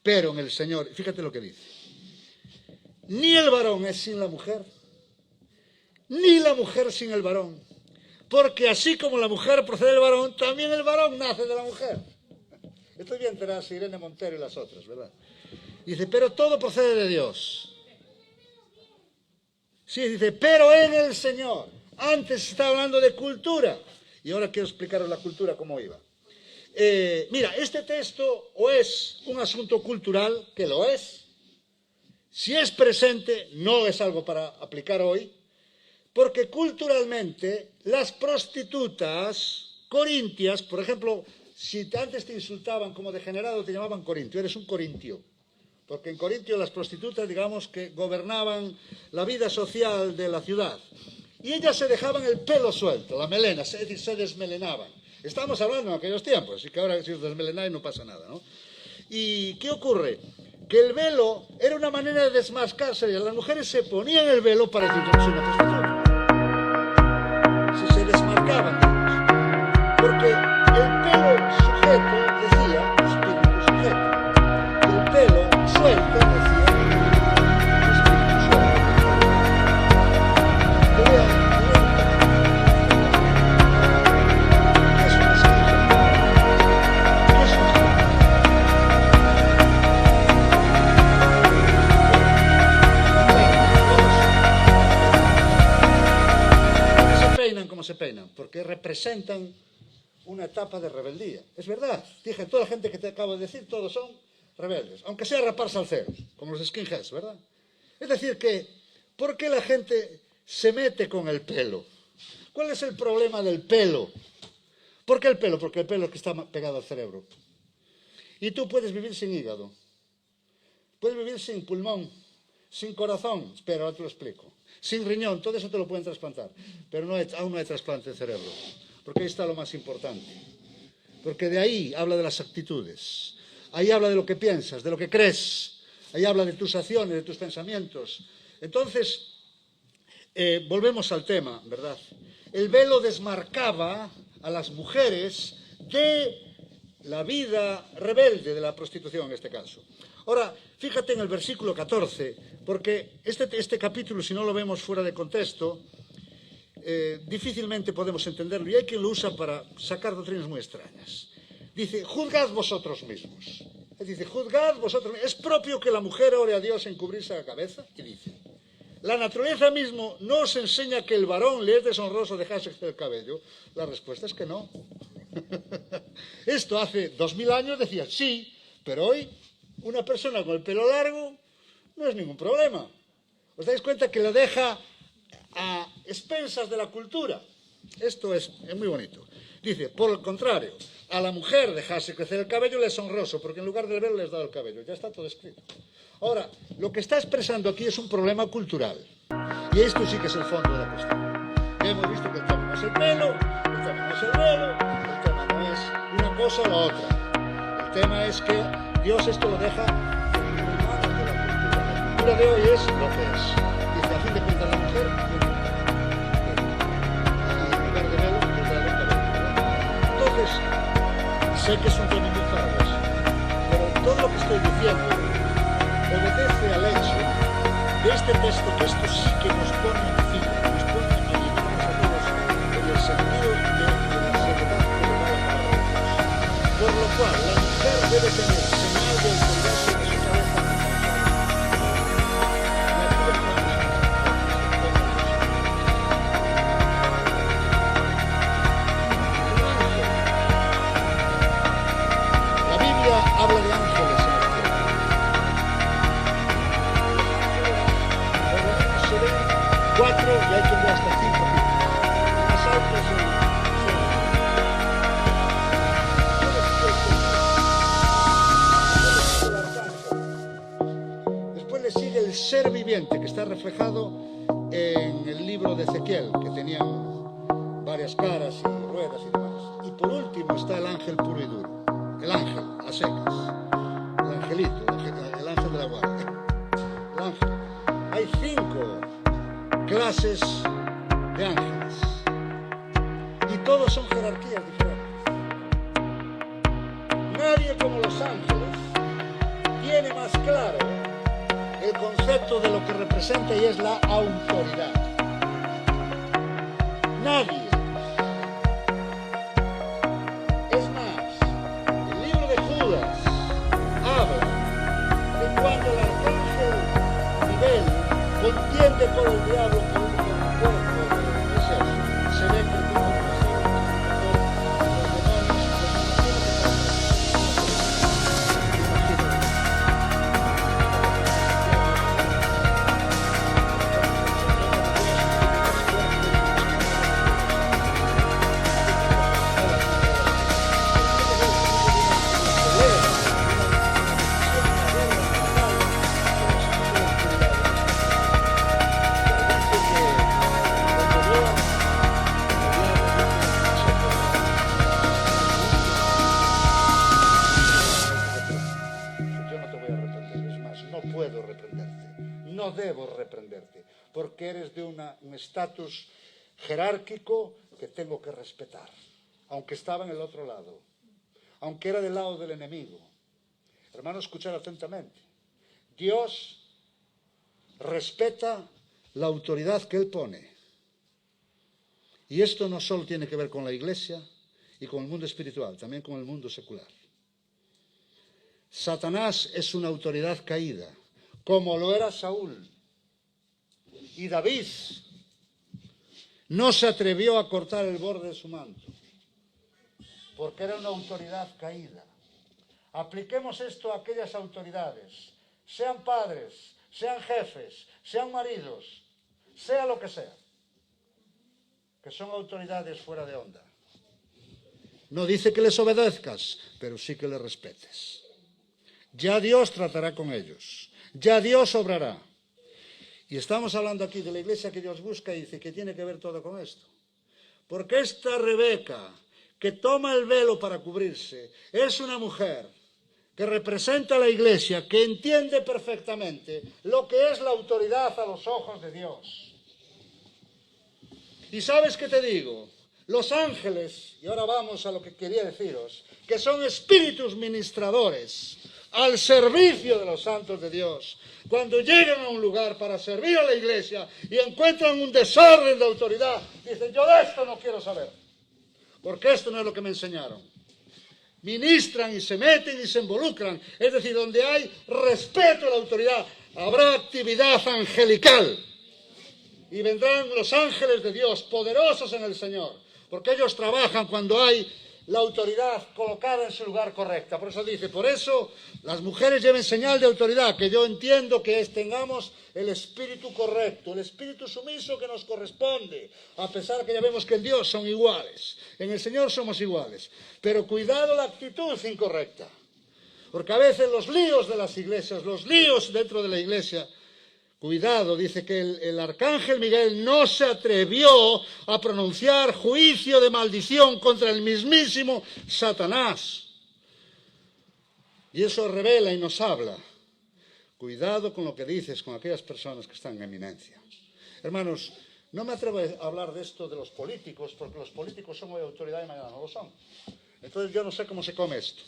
pero en el Señor, fíjate lo que dice. Ni el varón es sin la mujer, ni la mujer sin el varón. Porque así como la mujer procede del varón, también el varón nace de la mujer. Estoy bien enterado, Irene Montero y las otras, ¿verdad? Dice, pero todo procede de Dios. Sí, dice, pero en el Señor. Antes estaba hablando de cultura. Y ahora quiero explicaros la cultura cómo iba. Mira, este texto o es un asunto cultural, que lo es. Si es presente, no es algo para aplicar hoy, porque culturalmente las prostitutas corintias, por ejemplo, si antes te insultaban como degenerado, te llamaban corintio, eres un corintio. Porque en Corintio las prostitutas, digamos, que gobernaban la vida social de la ciudad. Y ellas se dejaban el pelo suelto, la melena, es decir, se desmelenaban. Estamos hablando en aquellos tiempos, así que ahora si os desmelenáis no pasa nada, ¿no? ¿Y qué ocurre? Que el velo era una manera de desmascarse. Las mujeres se ponían el velo para decir, yo no soy una prostituta. Si se desmarcaban, digamos. Porque el pelo sujeto decía espíritu sujeto. El pelo suelto decía espíritu suelto. ¿Qué es una esquija? ¿Qué es una esquija? Como se peinan, porque representan una etapa de rebeldía. Es verdad, dije, toda la gente que te acabo de decir, todos son rebeldes, aunque sea rapar salseros, como los skinheads, ¿verdad? Es decir que, ¿por qué la gente se mete con el pelo? ¿Cuál es el problema del pelo? ¿Por qué el pelo? Porque el pelo es que está pegado al cerebro. Y tú puedes vivir sin hígado, puedes vivir sin pulmón, sin corazón, espera, ahora te lo explico. Sin riñón, todo eso te lo pueden trasplantar, pero aún no hay trasplante de cerebro, porque ahí está lo más importante. Porque de ahí habla de las actitudes, ahí habla de lo que piensas, de lo que crees, ahí habla de tus acciones, de tus pensamientos. Entonces, volvemos al tema, ¿verdad? El velo desmarcaba a las mujeres de la vida rebelde de la prostitución en este caso. Ahora, fíjate en el versículo 14, porque este capítulo, si no lo vemos fuera de contexto, difícilmente podemos entenderlo, y hay quien lo usa para sacar doctrinas muy extrañas. Dice, juzgad vosotros mismos. Dice, juzgad vosotros mismos. ¿Es propio que la mujer ore a Dios en cubrirse la cabeza? Y dice, la naturaleza mismo no os enseña que el varón le es deshonroso dejarse el cabello. La respuesta es que no. Esto hace 2000 años decía sí, pero hoy una persona con el pelo largo no es ningún problema. ¿Os dais cuenta que lo deja a expensas de la cultura? Esto es muy bonito. Dice, por el contrario, a la mujer dejarse crecer el cabello le es honroso, porque en lugar del velo le has dado el cabello. Ya está todo escrito. Ahora, lo que está expresando aquí es un problema cultural. Y esto sí que es el fondo de la cuestión. Ya hemos visto que el tema no es el pelo, el tema no es el velo, el tema no es una cosa o la otra. El tema es que Dios esto lo deja en manos de la cultura. La cultura de hoy es lo que es. Dice, a fin de cuentas, la mujer, en lugar de velo, le da el cabello. Entonces, sé que es un tema muy farragoso, pero todo lo que estoy diciendo obedece al hecho de este texto, que esto sí que nos pone encima, nos pone a llevarnos a todos en el sentido de la seriedad que le da la palabra de Dios. Por lo cual, la mujer debe tener señal de autoridad sobre su cabeza. La Biblia habla de ángeles en el cielo. Se ven 4 y hay quien ve hasta 5 tipos. Más altos Después le sigue el ser viviente, que está reflejado en el libro de Ezequiel, que tenían varias caras y ruedas y demás. Y por último está el ángel puro y duro. El ángel, a secas. El angelito, el ángel de la guardia. El ángel. Hay 5 clases de ángeles. Y todos son jerarquías diferentes. Nadie como los ángeles tiene más claro el concepto de lo que representa y es la autoridad. Nadie. Es más, el libro de Judas habla de cuando el arcángel Miguel contiende con el diablo por un cuerpo de Moisés. Se ve que tuvo una serie de los demonios, no debo reprenderte, porque eres de un estatus jerárquico que tengo que respetar, aunque estaba en el otro lado, aunque era del lado del enemigo. Hermano, escuchar atentamente. Dios respeta la autoridad que Él pone. Y esto no solo tiene que ver con la Iglesia y con el mundo espiritual, también con el mundo secular. Satanás es una autoridad caída, como lo era Saúl. Y David no se atrevió a cortar el borde de su manto, porque era una autoridad caída. Apliquemos esto a aquellas autoridades, sean padres, sean jefes, sean maridos, sea lo que sea, que son autoridades fuera de onda. No dice que les obedezcas, pero sí que les respetes. Ya Dios tratará con ellos, ya Dios obrará. Y estamos hablando aquí de la iglesia que Dios busca y dice que tiene que ver todo con esto. Porque esta Rebeca, que toma el velo para cubrirse, es una mujer que representa a la iglesia, que entiende perfectamente lo que es la autoridad a los ojos de Dios. ¿Y sabes qué te digo? Los ángeles, y ahora vamos a lo que quería deciros, que son espíritus ministradores al servicio de los santos de Dios, cuando llegan a un lugar para servir a la iglesia y encuentran un desorden de autoridad, dicen, yo de esto no quiero saber, porque esto no es lo que me enseñaron. Ministran y se meten y se involucran, es decir, donde hay respeto a la autoridad, habrá actividad angelical. Y vendrán los ángeles de Dios, poderosos en el Señor, porque ellos trabajan cuando hay la autoridad colocada en su lugar correcta. Por eso dice, por eso las mujeres lleven señal de autoridad, que yo entiendo que tengamos el espíritu correcto, el espíritu sumiso que nos corresponde, a pesar que ya vemos que en Dios son iguales, en el Señor somos iguales. Pero cuidado la actitud incorrecta, porque a veces los líos de las iglesias, los líos dentro de la iglesia, cuidado, dice que el arcángel Miguel no se atrevió a pronunciar juicio de maldición contra el mismísimo Satanás. Y eso revela y nos habla. Cuidado con lo que dices con aquellas personas que están en eminencia. Hermanos, no me atrevo a hablar de esto de los políticos, porque los políticos son hoy autoridad y mañana no lo son. Entonces yo no sé cómo se come esto.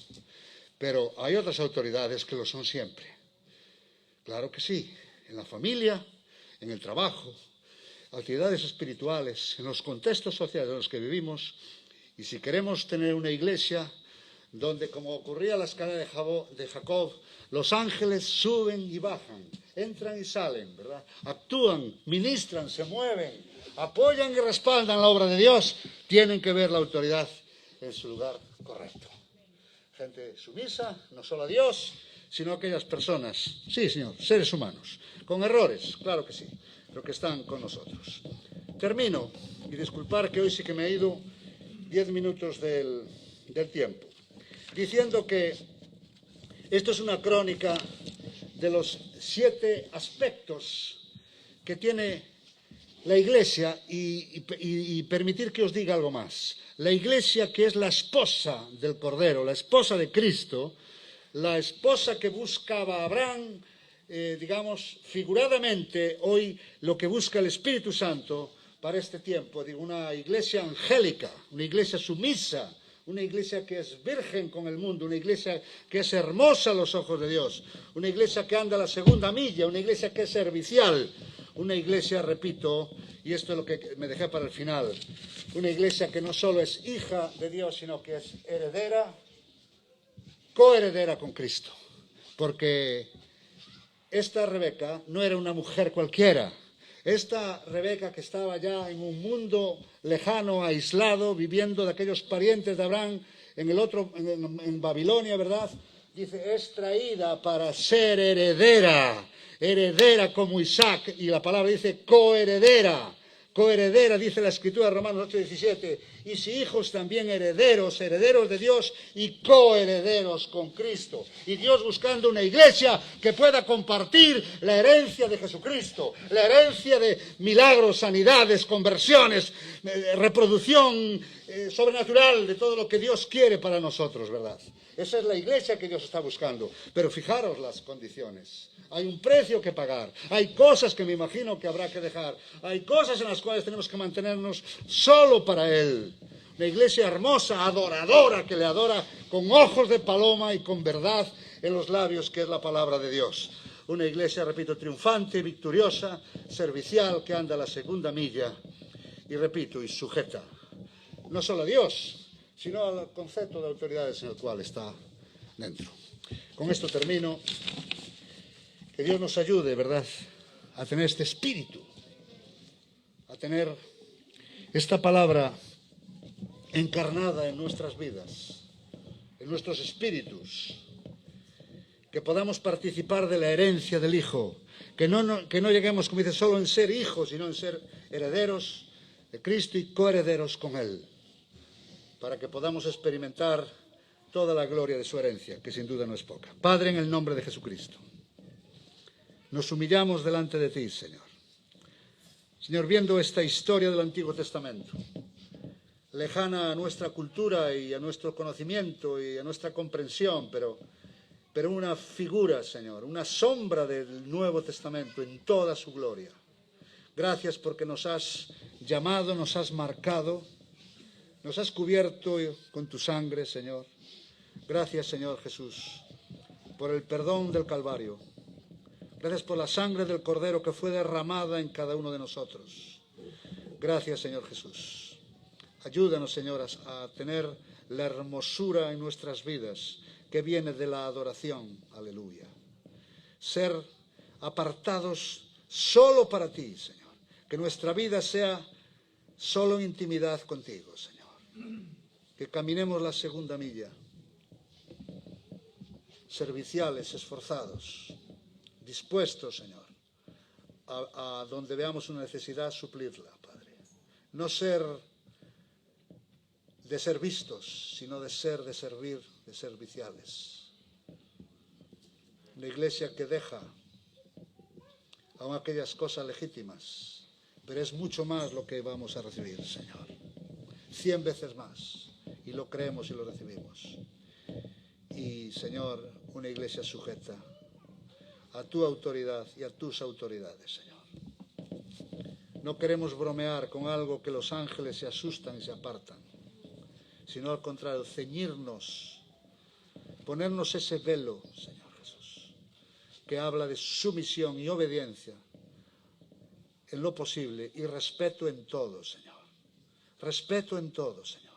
Pero hay otras autoridades que lo son siempre. Claro que sí. En la familia, en el trabajo, actividades espirituales, en los contextos sociales en los que vivimos. Y si queremos tener una iglesia donde, como ocurría en la escalera de Jacob, los ángeles suben y bajan, entran y salen, ¿verdad? Actúan, ministran, se mueven, apoyan y respaldan la obra de Dios, tienen que ver la autoridad en su lugar correcto. Gente sumisa, no solo a Dios, sino a aquellas personas, sí señor, seres humanos, con errores, claro que sí, pero que están con nosotros. Termino, y disculpar que hoy sí que me he ido 10 minutos del tiempo, diciendo que esto es una crónica de los 7 aspectos que tiene la Iglesia y permitir que os diga algo más. La Iglesia, que es la esposa del Cordero, la esposa de Cristo, la esposa que buscaba a Abraham, digamos, figuradamente, hoy lo que busca el Espíritu Santo para este tiempo. Digo, una iglesia angélica, una iglesia sumisa, una iglesia que es virgen con el mundo, una iglesia que es hermosa a los ojos de Dios, una iglesia que anda la segunda milla, una iglesia que es servicial, una iglesia, repito, y esto es lo que me dejé para el final, una iglesia que no solo es hija de Dios, sino que es heredera, coheredera con Cristo, porque esta Rebeca no era una mujer cualquiera. Esta Rebeca, que estaba ya en un mundo lejano, aislado, viviendo de aquellos parientes de Abraham en Babilonia, ¿verdad? Dice, es traída para ser heredera, heredera como Isaac, y la palabra dice coheredera. Coheredera, dice la Escritura de Romanos 8:17, y si hijos también herederos, herederos de Dios y coherederos con Cristo. Y Dios buscando una iglesia que pueda compartir la herencia de Jesucristo, la herencia de milagros, sanidades, conversiones, reproducción sobrenatural de todo lo que Dios quiere para nosotros, ¿verdad? Esa es la iglesia que Dios está buscando. Pero fijaros las condiciones. Hay un precio que pagar. Hay cosas que me imagino que habrá que dejar. Hay cosas en las cuales tenemos que mantenernos solo para Él. Una iglesia hermosa, adoradora, que le adora con ojos de paloma y con verdad en los labios, que es la palabra de Dios. Una iglesia, repito, triunfante, victoriosa, servicial, que anda a la segunda milla y, repito, y sujeta no solo a Dios, sino al concepto de autoridades en el cual está dentro. Con esto termino. Que Dios nos ayude, ¿verdad?, a tener este espíritu, a tener esta palabra encarnada en nuestras vidas, en nuestros espíritus, que podamos participar de la herencia del Hijo, que no lleguemos, como dice, solo en ser hijos, sino en ser herederos de Cristo y coherederos con Él, para que podamos experimentar toda la gloria de su herencia, que sin duda no es poca. Padre, en el nombre de Jesucristo, nos humillamos delante de ti, Señor. Señor, viendo esta historia del Antiguo Testamento, lejana a nuestra cultura y a nuestro conocimiento y a nuestra comprensión, pero una figura, Señor, una sombra del Nuevo Testamento en toda su gloria. Gracias porque nos has llamado, nos has marcado, nos has cubierto con tu sangre, Señor. Gracias, Señor Jesús, por el perdón del Calvario. Gracias por la sangre del Cordero que fue derramada en cada uno de nosotros. Gracias, Señor Jesús. Ayúdanos, Señor, a tener la hermosura en nuestras vidas que viene de la adoración. Aleluya. Ser apartados solo para ti, Señor. Que nuestra vida sea solo en intimidad contigo, Señor. Que caminemos la segunda milla, serviciales, esforzados, dispuestos, Señor, a donde veamos una necesidad, suplirla, Padre. No ser de ser vistos, sino de servir, de serviciales. Una iglesia que deja aún aquellas cosas legítimas, pero es mucho más lo que vamos a recibir, Señor. 100 veces más. Y lo creemos y lo recibimos. Y, Señor, una iglesia sujeta a tu autoridad y a tus autoridades, Señor. No queremos bromear con algo que los ángeles se asustan y se apartan, sino al contrario, ceñirnos, ponernos ese velo, Señor Jesús, que habla de sumisión y obediencia en lo posible y respeto en todo, Señor. Respeto en todo, Señor.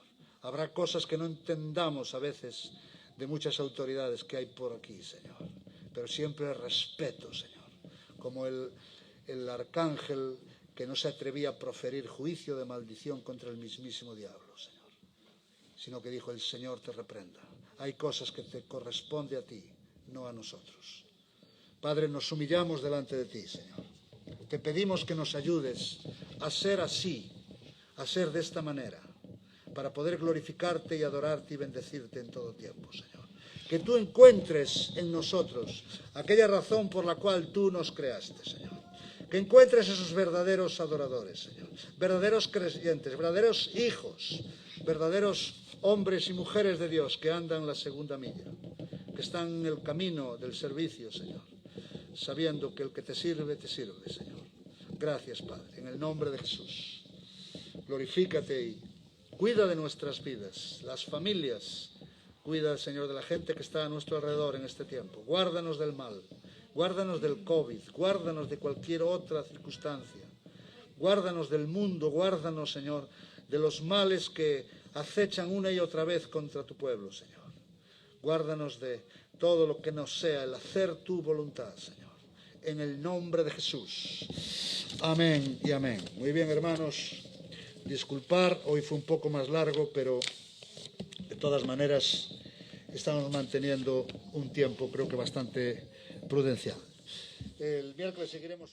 Habrá cosas que no entendamos a veces de muchas autoridades que hay por aquí, Señor, pero siempre respeto, Señor, como el arcángel que no se atrevía a proferir juicio de maldición contra el mismísimo diablo, Señor, sino que dijo: el Señor te reprenda. Hay cosas que te corresponde a ti, no a nosotros. Padre, nos humillamos delante de ti, Señor. Te pedimos que nos ayudes a ser así, a ser de esta manera, para poder glorificarte y adorarte y bendecirte en todo tiempo, Señor. Que tú encuentres en nosotros aquella razón por la cual tú nos creaste, Señor. Que encuentres esos verdaderos adoradores, Señor. Verdaderos creyentes, verdaderos hijos, verdaderos hombres y mujeres de Dios que andan la segunda milla, que están en el camino del servicio, Señor, sabiendo que el que te sirve, Señor. Gracias, Padre, en el nombre de Jesús. Glorifícate y cuida de nuestras vidas, las familias. Cuida, Señor, de la gente que está a nuestro alrededor en este tiempo. Guárdanos del mal, guárdanos del COVID, guárdanos de cualquier otra circunstancia. Guárdanos del mundo, guárdanos, Señor, de los males que acechan una y otra vez contra tu pueblo, Señor. Guárdanos de todo lo que no sea el hacer tu voluntad, Señor. En el nombre de Jesús. Amén y amén. Muy bien, hermanos. Disculpar, hoy fue un poco más largo, pero de todas maneras estamos manteniendo un tiempo, creo que bastante prudencial. El miércoles seguiremos.